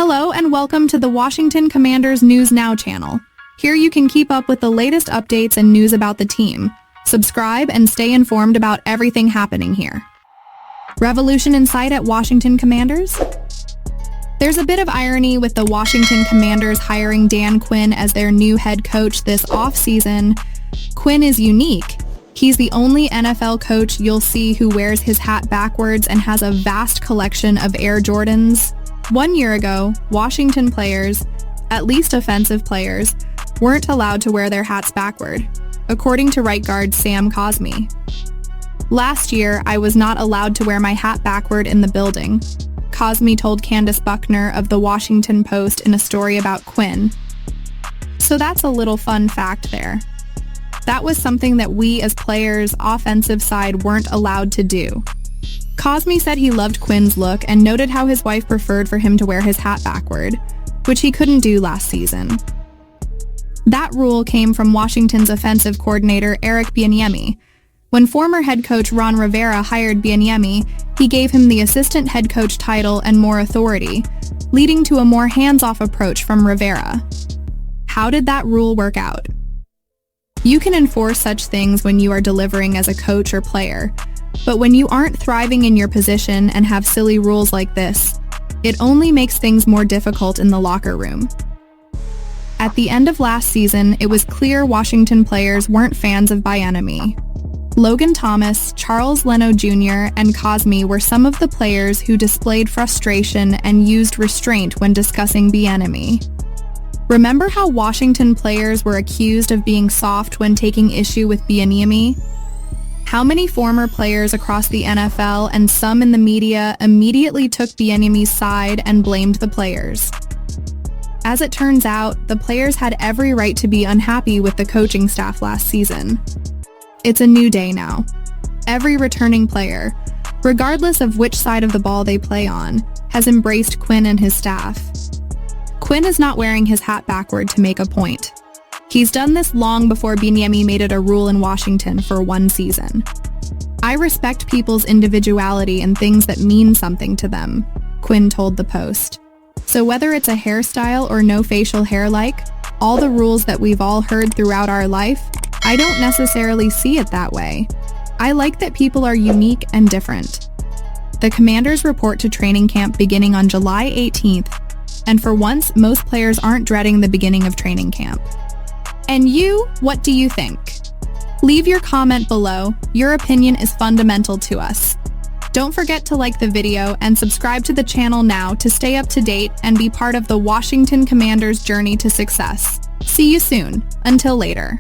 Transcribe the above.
Hello and welcome to the Washington Commanders News Now channel. Here you can keep up with the latest updates and news about the team. Subscribe and stay informed about everything happening here. Revolution in sight at Washington Commanders? There's a bit of irony with the Washington Commanders hiring Dan Quinn as their new head coach this offseason. Quinn is unique. He's the only NFL coach you'll see who wears his hat backwards and has a vast collection of Air Jordans. 1 year ago, Washington players, at least offensive players, weren't allowed to wear their hats backward, according to right guard Sam Cosmi. Last year, I was not allowed to wear my hat backward in the building, Cosmi told Candace Buckner of the Washington Post in a story about Quinn. So that's a little fun fact there. That was something that we as players, offensive side, weren't allowed to do. Cosmi said he loved Quinn's look and noted how his wife preferred for him to wear his hat backward, which he couldn't do last season. That rule came from Washington's offensive coordinator Eric Bieniemy. When former head coach Ron Rivera hired Bieniemy, he gave him the assistant head coach title and more authority, leading to a more hands-off approach from Rivera. How did that rule work out? You can enforce such things when you are delivering as a coach or player, but when you aren't thriving in your position and have silly rules like this, it only makes things more difficult in the locker room. At the end of last season, it was clear Washington players weren't fans of Bieniemy. Logan Thomas, Charles Leno Jr., and Cosmi were some of the players who displayed frustration and used restraint when discussing Bieniemy. Remember how Washington players were accused of being soft when taking issue with Bieniemy? How many former players across the NFL and some in the media immediately took Bieniemy's side and blamed the players? As it turns out, the players had every right to be unhappy with the coaching staff last season. It's a new day now. Every returning player, regardless of which side of the ball they play on, has embraced Quinn and his staff. Quinn is not wearing his hat backward to make a point. He's done this long before Bieniemy made it a rule in Washington for one season. I respect people's individuality and things that mean something to them, Quinn told the Post. So whether it's a hairstyle or no facial hair like, all the rules that we've all heard throughout our life, I don't necessarily see it that way. I like that people are unique and different. The Commanders report to training camp beginning on July 18th, and for once, most players aren't dreading the beginning of training camp. And you, what do you think? Leave your comment below. Your opinion is fundamental to us. Don't forget to like the video and subscribe to the channel now to stay up to date and be part of the Washington Commanders' journey to success. See you soon. Until later.